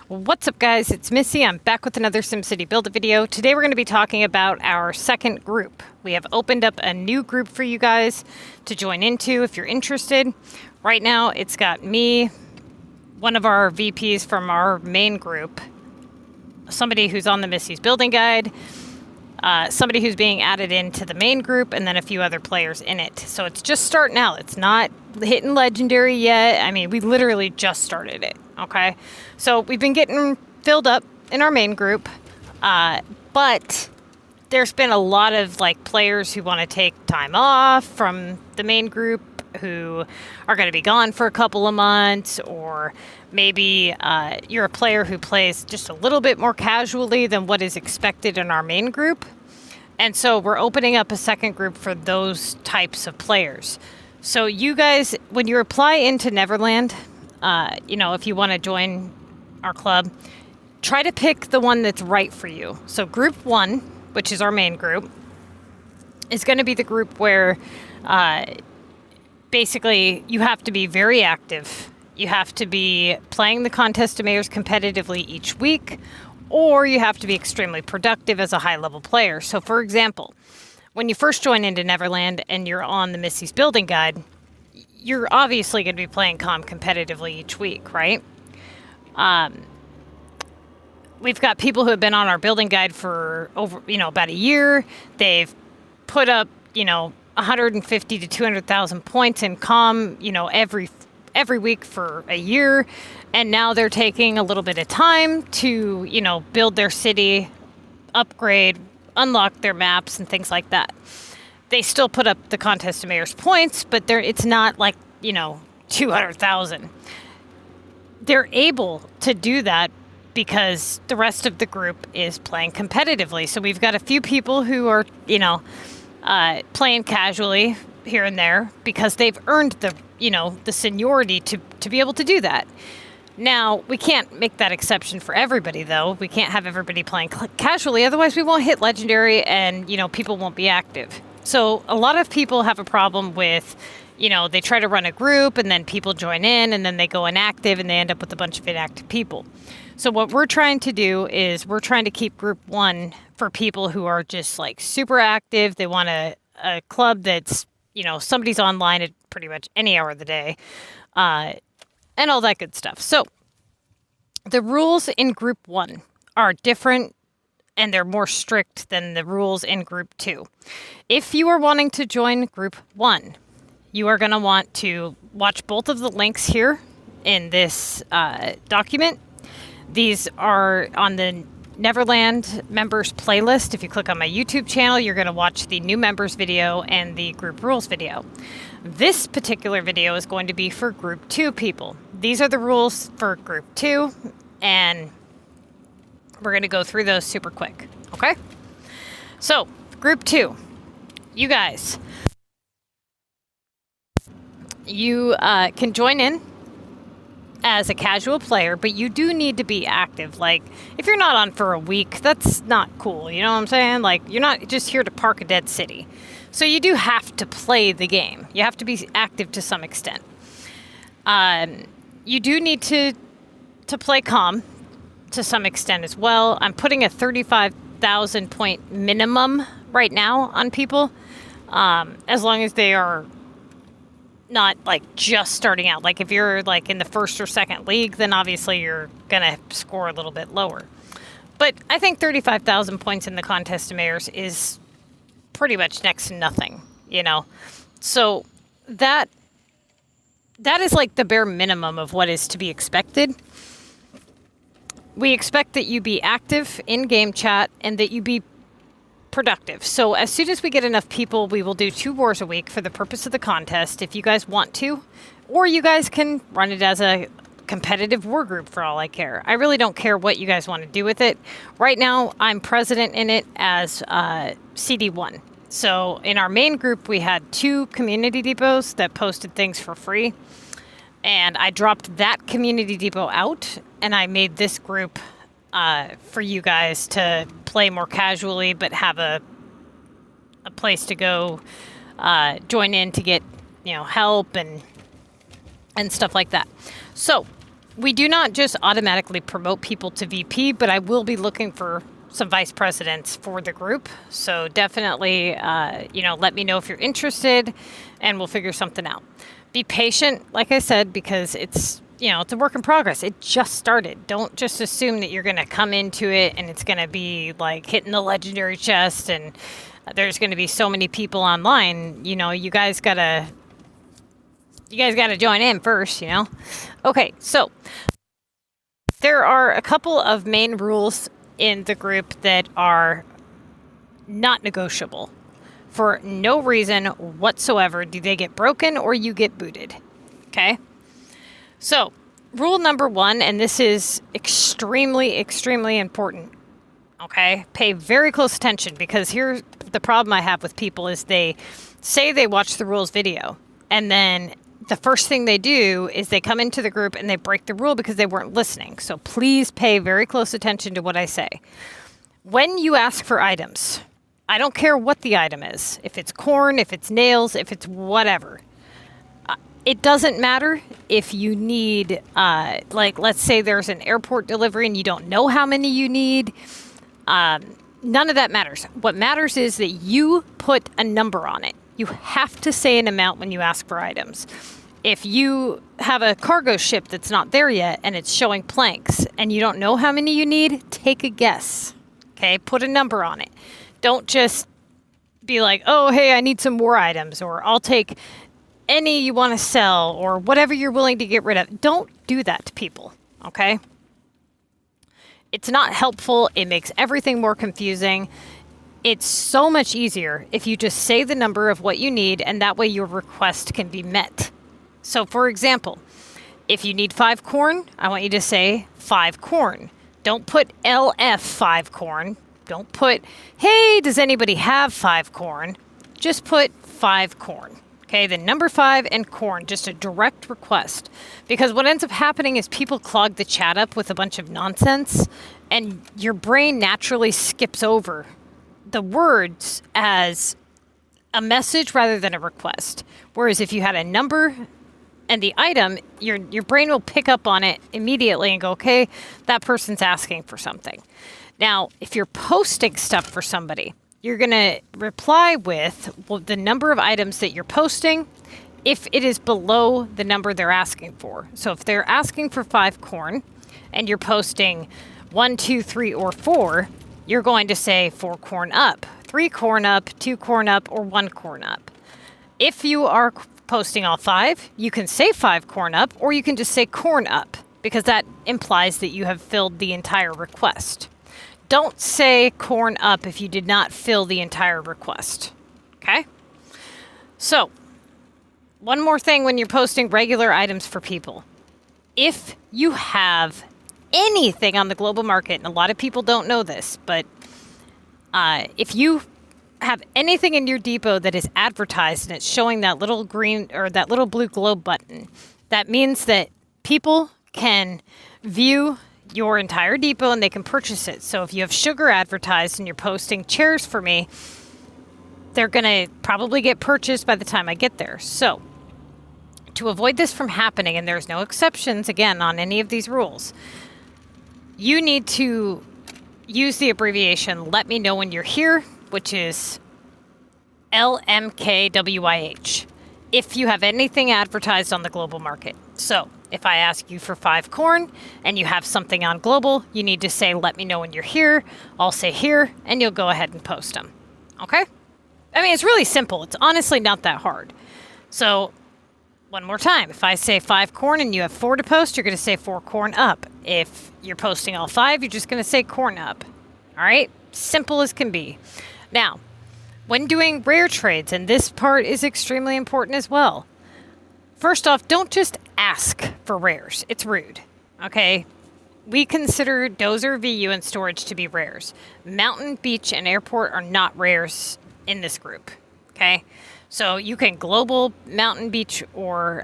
What's up, guys? It's Missy. I'm back with another SimCity Build It video. Today we're going to be talking about our second group. We have opened up a new group for you guys to join into if you're interested. Right now it's got me, one of our VPs from our main group, somebody who's on the Missy's Building Guide, somebody who's being added into the main group, and then a few other players in it. So it's just starting out. It's not hitting legendary yet. I mean, we literally just started it. Okay, so we've been getting filled up in our main group, but there's been a lot of players who want to take time off from the main group, who are going to be gone for a couple of months, or maybe you're a player who plays just a little bit more casually than what is expected in our main group. And so we're opening up a second group for those types of players. So you guys, when you apply into Neverland, if you want to join our club, try to pick the one that's right for you. So group 1, which is our main group, is going to be the group where basically you have to be very active. You have to be playing the Contest of Mayors competitively each week, or you have to be extremely productive as a high-level player. So for example, when you first join into Neverland and you're on the Missy's Building Guide, you're obviously going to be playing competitively each week, right? We've got people who have been on our building guide for over, about a year. They've put up, 150 to 200,000 points in every week for a year. And now they're taking a little bit of time to, build their city, upgrade, unlock their maps and things like that. They still put up the Contest of Mayors points, but it's not 200,000. They're able to do that because the rest of the group is playing competitively. So we've got a few people who are, playing casually here and there because they've earned the seniority to be able to do that. Now, we can't make that exception for everybody, though. We can't have everybody playing casually, otherwise we won't hit legendary and, people won't be active. So a lot of people have a problem with, they try to run a group and then people join in and then they go inactive and they end up with a bunch of inactive people. So what we're trying to do is we're trying to keep group 1 for people who are just super active. They want a club that's, somebody's online at pretty much any hour of the day, and all that good stuff. So the rules in group 1 are different and they're more strict than the rules in group 2. If you are wanting to join group 1, you are going to want to watch both of the links here in this document. These are on the Neverland members playlist. If you click on my YouTube channel, you're going to watch the new members video and the group rules video. This particular video is going to be for group 2 people. These are the rules for group 2, and we're going to go through those super quick. Okay? So, group 2, you guys, you can join in as a casual player, but you do need to be active. If you're not on for a week, that's not cool. You know what I'm saying? You're not just here to park a dead city. So you do have to play the game. You have to be active to some extent. You do need to play calm to some extent as well. I'm putting a 35,000 point minimum right now on people, as long as they are not just starting out. If you're in the first or second league, then obviously you're gonna score a little bit lower. But I think 35,000 points in the Contest of Mayors is pretty much next to nothing, So that is the bare minimum of what is to be expected. We expect that you be active in game chat and that you be productive. So as soon as we get enough people, we will do 2 wars a week for the purpose of the contest if you guys want to, or you guys can run it as a competitive war group for all I care. I really don't care what you guys want to do with it. Right now, I'm president in it as CD1. So in our main group, we had 2 community depots that posted things for free, and I dropped that community depot out and I made this group for you guys to play more casually, but have a place to go join in to get help and stuff like that. So we do not just automatically promote people to VP, but I will be looking for some vice presidents for the group. So definitely, let me know if you're interested, and we'll figure something out. Be patient, like I said, because it's a work in progress. It just started. Don't just assume that you're going to come into it and it's going to be like hitting the legendary chest and there's going to be so many people online. You guys got to join in first, Okay, so there are a couple of main rules in the group that are not negotiable. For no reason whatsoever do they get broken or you get booted. Okay? So, rule number 1, and this is extremely, extremely important. Okay? Pay very close attention, because here's the problem I have with people is they say they watch the rules video, and then the first thing they do is they come into the group and they break the rule because they weren't listening. So please pay very close attention to what I say. When you ask for items, I don't care what the item is. If it's corn, if it's nails, if it's whatever. It doesn't matter if you need, let's say there's an airport delivery and you don't know how many you need. None of that matters. What matters is that you put a number on it. You have to say an amount when you ask for items. If you have a cargo ship that's not there yet and it's showing planks and you don't know how many you need, take a guess. Okay, put a number on it. Don't just be like, oh, hey, I need some more items, or I'll take any you want to sell, or whatever you're willing to get rid of. Don't do that to people, okay? It's not helpful. It makes everything more confusing. It's so much easier if you just say the number of what you need, and that way your request can be met. So, for example, if you need 5 corn, I want you to say 5 corn. Don't put LF 5 corn. Don't put, hey, does anybody have 5 corn? Just put 5 corn. Okay, the number 5 and corn, just a direct request. Because what ends up happening is people clog the chat up with a bunch of nonsense, and your brain naturally skips over the words as a message rather than a request. Whereas if you had a number and the item, your brain will pick up on it immediately and go, okay, that person's asking for something. Now, if you're posting stuff for somebody, you're going to reply with the number of items that you're posting if it is below the number they're asking for. So if they're asking for 5 corn and you're posting 1, 2, 3, or 4, you're going to say 4 corn up, 3 corn up, 2 corn up, or 1 corn up. If you are posting all 5, you can say 5 corn up, or you can just say corn up, because that implies that you have filled the entire request. Don't say corn up if you did not fill the entire request. Okay? So, one more thing when you're posting regular items for people. If you have anything on the global market, and a lot of people don't know this, but if you have anything in your depot that is advertised and it's showing that little green or that little blue globe button, that means that people can view your entire depot and they can purchase it. So if you have sugar advertised and you're posting chairs for me, they're going to probably get purchased by the time I get there. So to avoid this from happening, and there's no exceptions again on any of these rules, you need to use the abbreviation "let me know when you're here," which is LMKWIH, if you have anything advertised on the global market. So if I ask you for 5 corn and you have something on global, you need to say, let me know when you're here. I'll say here, and you'll go ahead and post them. Okay? I mean, it's really simple. It's honestly not that hard. So one more time. If I say 5 corn and you have 4 to post, you're going to say 4 corn up. If you're posting all 5, you're just going to say corn up. All right? Simple as can be. Now, when doing rare trades, and this part is extremely important as well. First off, don't just ask for rares. It's rude. Okay? We consider dozer, VU, and storage to be rares. Mountain, beach, and airport are not rares in this group. Okay? So you can global mountain, beach, or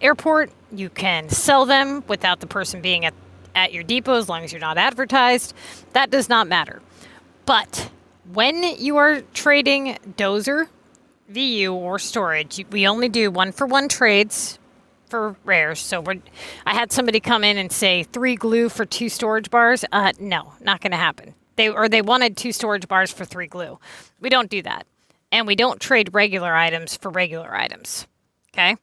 airport. You can sell them without the person being at your depot as long as you're not advertised. That does not matter. But when you are trading dozer, VU, or storage, we only do 1-for-1 trades. for rares. So I had somebody come in and say 3 glue for 2 storage bars. No, not going to happen. They wanted 2 storage bars for 3 glue. We don't do that. And we don't trade regular items for regular items. Okay?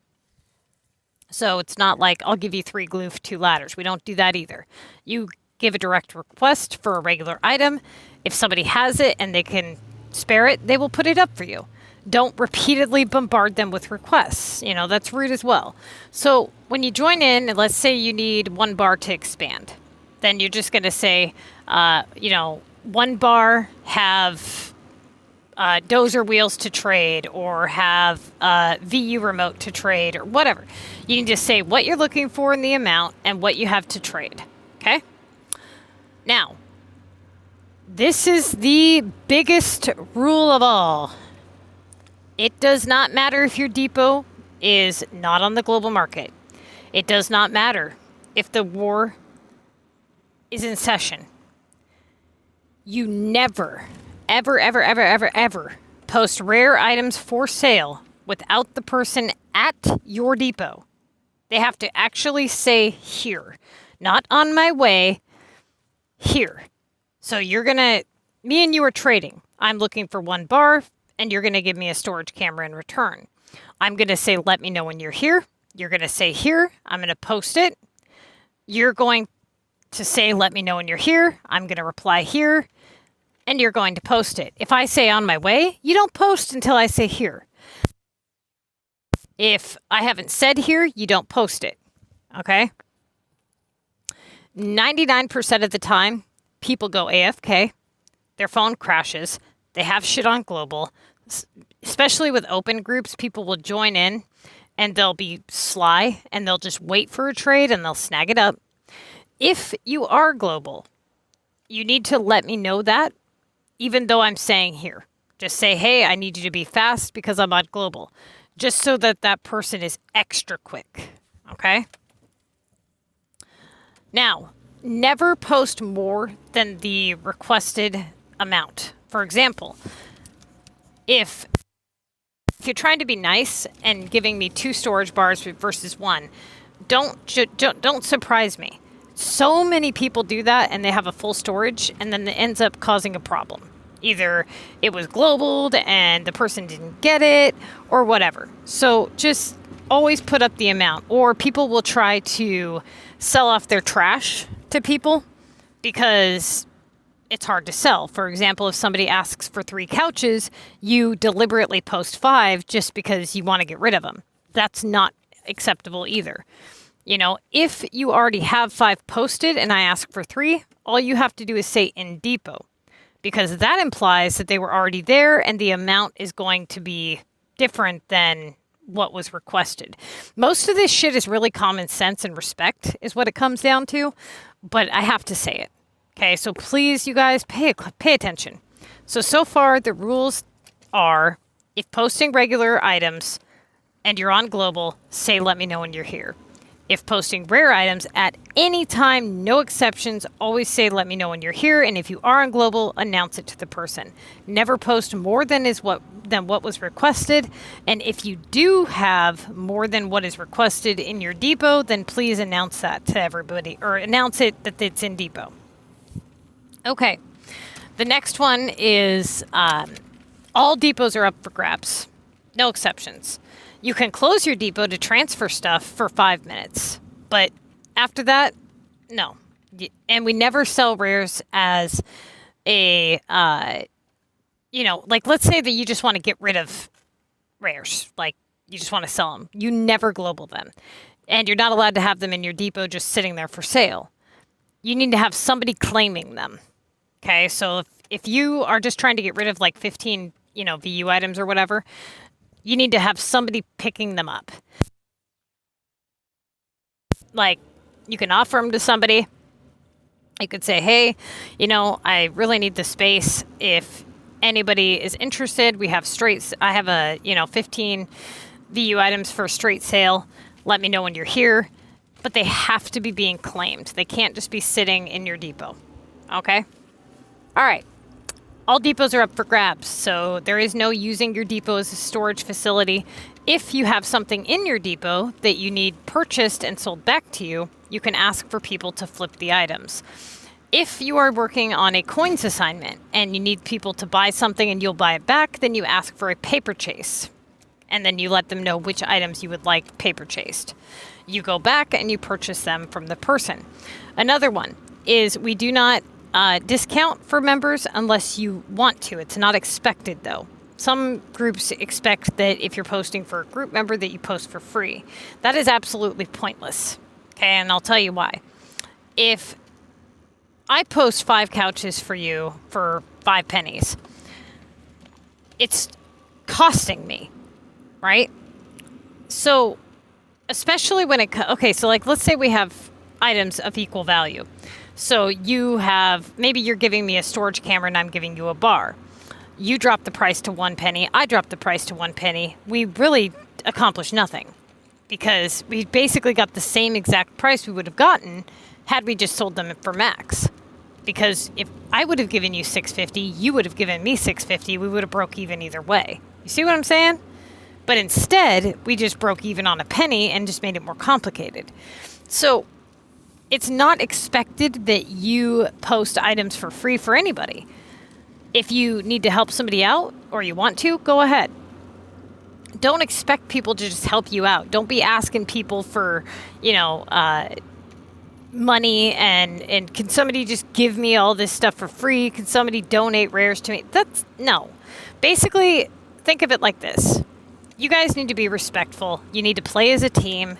So it's not like I'll give you 3 glue for 2 ladders. We don't do that either. You give a direct request for a regular item. If somebody has it and they can spare it, they will put it up for you. Don't repeatedly bombard them with requests. You know, that's rude as well. So when you join in, and let's say you need 1 bar to expand, then you're just going to say, 1 bar, have dozer wheels to trade, or have VU remote to trade, or whatever. You can just say what you're looking for in the amount and what you have to trade. Okay? Now, this is the biggest rule of all. It does not matter if your depot is not on the global market. It does not matter if the war is in session. You never, ever, ever, ever, ever, ever post rare items for sale without the person at your depot. They have to actually say here, not on my way, here. So me and you are trading. I'm looking for 1 bar, and you're going to give me a storage camera in return. I'm going to say, let me know when you're here. You're going to say here. I'm going to post it. You're going to say, let me know when you're here. I'm going to reply here. And you're going to post it. If I say on my way, you don't post until I say here. If I haven't said here, you don't post it. Okay? 99% of the time, people go AFK. Their phone crashes. They have shit on global. Especially with open groups, people will join in and they'll be sly and they'll just wait for a trade and they'll snag it up. If you are global, you need to let me know that, even though I'm saying here. Just say, hey, I need you to be fast because I'm on global. Just so that that person is extra quick. Okay? Now, never post more than the requested amount. For example, if you're trying to be nice and giving me 2 storage bars versus 1, don't surprise me. So many people do that and they have a full storage and then it ends up causing a problem. Either it was globaled and the person didn't get it or whatever. So just always put up the amount, or people will try to sell off their trash to people because it's hard to sell. For example, if somebody asks for 3 couches, you deliberately post 5 just because you want to get rid of them. That's not acceptable either. You know, if you already have 5 posted and I ask for 3, all you have to do is say in depot, because that implies that they were already there and the amount is going to be different than what was requested. Most of this shit is really common sense and respect is what it comes down to, but I have to say it. Okay, so please, you guys, pay attention. So far, the rules are, if posting regular items and you're on global, say let me know when you're here. If posting rare items at any time, no exceptions, always say let me know when you're here. And if you are on global, announce it to the person. Never post more than what was requested. And if you do have more than what is requested in your depot, then please announce that to everybody, or announce it that it's in depot. Okay, the next one is all depots are up for grabs. No exceptions. You can close your depot to transfer stuff for 5 minutes. But after that, no. And we never sell rares as a, like let's say that you just want to get rid of rares. Like you just want to sell them. You never global them. And you're not allowed to have them in your depot just sitting there for sale. You need to have somebody claiming them. Okay, so if you are just trying to get rid of like 15, VU items or whatever, you need to have somebody picking them up. Like, you can offer them to somebody. You could say, hey, I really need the space. If anybody is interested, we have I have 15 VU items for a straight sale. Let me know when you're here. But they have to be being claimed. They can't just be sitting in your depot. Okay? All right. All depots are up for grabs, so there is no using your depot as a storage facility. If you have something in your depot that you need purchased and sold back to you, you can ask for people to flip the items. If you are working on a coins assignment and you need people to buy something and you'll buy it back, then you ask for a paper chase. And then you let them know which items you would like paper chased. You go back and you purchase them from the person. Another one is we do not discount for members unless you want to. It's not expected though. Some groups expect that if you're posting for a group member that you post for free. That is absolutely pointless. Okay, and I'll tell you why. If I post 5 couches for you for 5 pennies, it's costing me, right? So, especially when so like let's say we have items of equal value. So you have, maybe you're giving me a storage camera and I'm giving you a bar. You drop the price to 1 penny, I drop the price to 1 penny. We really accomplished nothing because we basically got the same exact price we would have gotten had we just sold them for max. Because if I would have given you $6.50, you would have given me $6.50, we would have broke even either way. You see what I'm saying? But instead, we just broke even on a penny and just made it more complicated. So it's not expected that you post items for free for anybody. If you need to help somebody out or you want to, go ahead. Don't expect people to just help you out. Don't be asking people for, money and can somebody just give me all this stuff for free? Can somebody donate rares to me? No. Basically, think of it like this. You guys need to be respectful. You need to play as a team.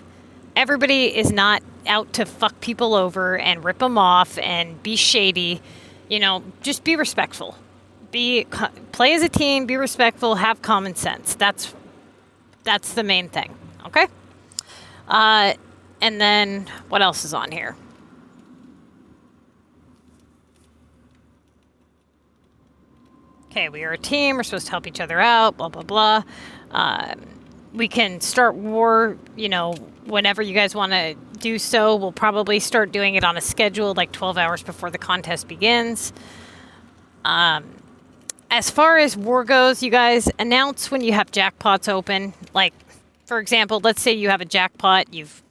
Everybody is not out to fuck people over and rip them off and be shady. Just be respectful. Play as a team, be respectful, have common sense. That's the main thing. Okay? And then what else is on here? Okay, we are a team. We're supposed to help each other out, blah, blah, blah. We can start war, whenever you guys want to do so. We'll probably start doing it on a schedule, like 12 hours before the contest begins. As far as war goes, you guys announce when you have jackpots open. Like, for example, let's say you have a jackpot, you've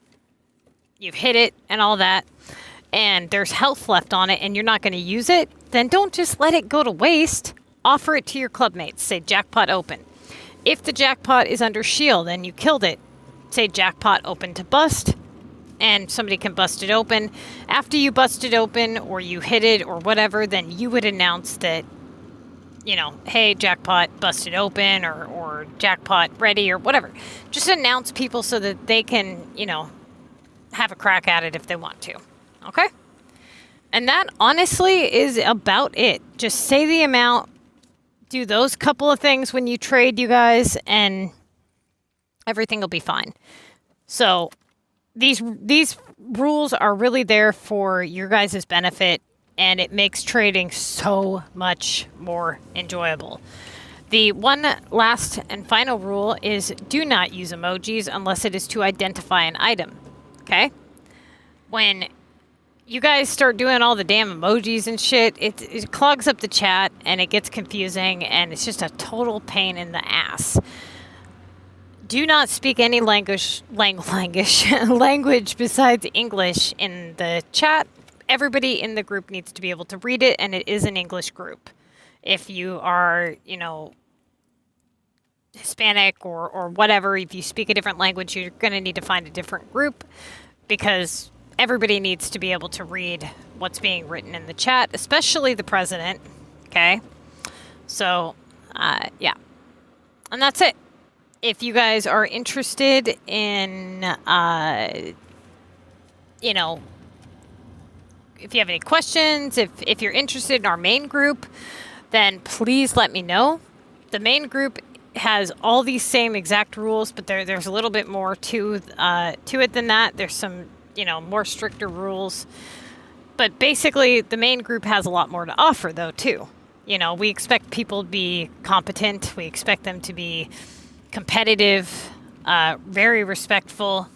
hit it and all that, and there's health left on it and you're not going to use it, then don't just let it go to waste. Offer it to your clubmates. Say jackpot open. If the jackpot is under shield and you killed it, say jackpot open to bust, and somebody can bust it open. After you bust it open or you hit it or whatever, then you would announce that, hey, jackpot busted open or jackpot ready or whatever. Just announce people so that they can, have a crack at it if they want to. Okay? And that honestly is about it. Just say the amount, do those couple of things when you trade, you guys, and everything will be fine. So these rules are really there for your guys' benefit, and it makes trading so much more enjoyable. The one last and final rule is do not use emojis unless it is to identify an item. Okay? When you guys start doing all the damn emojis and shit, it clogs up the chat and it gets confusing and it's just a total pain in the ass. Do not speak any language besides English in the chat. Everybody in the group needs to be able to read it, and it is an English group. If you are, Hispanic or whatever, if you speak a different language, you're going to need to find a different group because everybody needs to be able to read what's being written in the chat, especially the president. Okay? So, yeah. And that's it. If you guys are interested in, if you have any questions, if you're interested in our main group, then please let me know. The main group has all these same exact rules, but there's a little bit more to it than that. There's some, more stricter rules. But basically, the main group has a lot more to offer, though, too. We expect people to be competent. We expect them to be competitive, very respectful.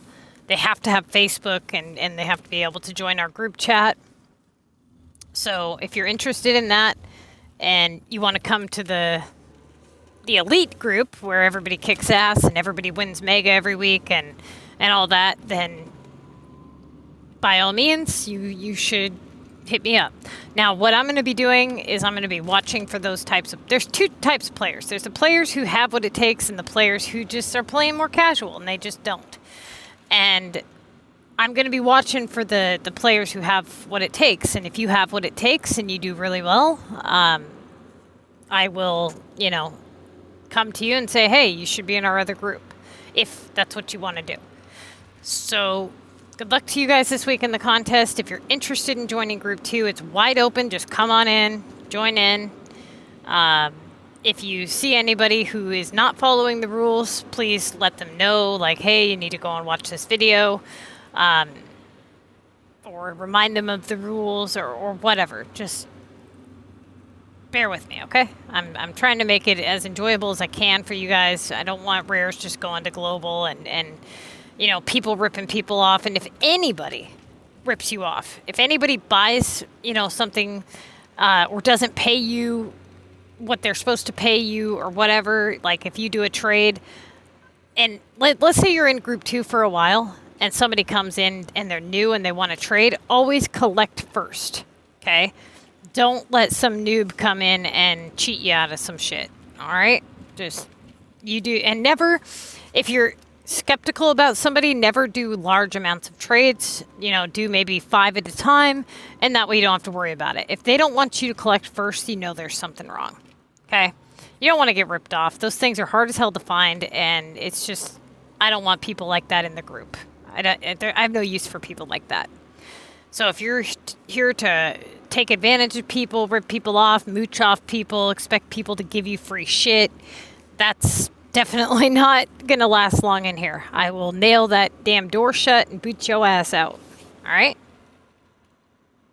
They have to have Facebook, and they have to be able to join our group chat. So if you're interested in that and you want to come to the the elite group where everybody kicks ass and everybody wins mega every week and all that, then by all means, you should hit me up. Now, what I'm going to be doing is I'm going to be watching for those types of... There's two types of players. There's the players who have what it takes and the players who just are playing more casual, and they just don't. And I'm going to be watching for the players who have what it takes. And if you have what it takes and you do really well, I will, come to you and say, hey, you should be in our other group, if that's what you want to do. So... good luck to you guys this week in the contest. If you're interested in joining Group 2, it's wide open. Just come on in, join in. If you see anybody who is not following the rules, please let them know, like, hey, you need to go and watch this video. Or remind them of the rules or whatever. Just bear with me, okay? I'm trying to make it as enjoyable as I can for you guys. I don't want rares just going to global and people ripping people off. And if anybody rips you off, if anybody buys, something or doesn't pay you what they're supposed to pay you or whatever, like if you do a trade, and let's say you're in Group 2 for a while and somebody comes in and they're new and they want to trade, always collect first, okay? Don't let some noob come in and cheat you out of some shit, all right? Just, you do, and never, if you're skeptical about somebody, never do large amounts of trades. Do maybe 5 at a time, and that way you don't have to worry about it. If they don't want you to collect first, there's something wrong. Okay? You don't want to get ripped off. Those things are hard as hell to find, and it's just, I don't want people like that in the group. I have no use for people like that. So if you're here to take advantage of people, rip people off, mooch off people, expect people to give you free shit, that's definitely not gonna last long in here. I will nail that damn door shut and boot your ass out. All right?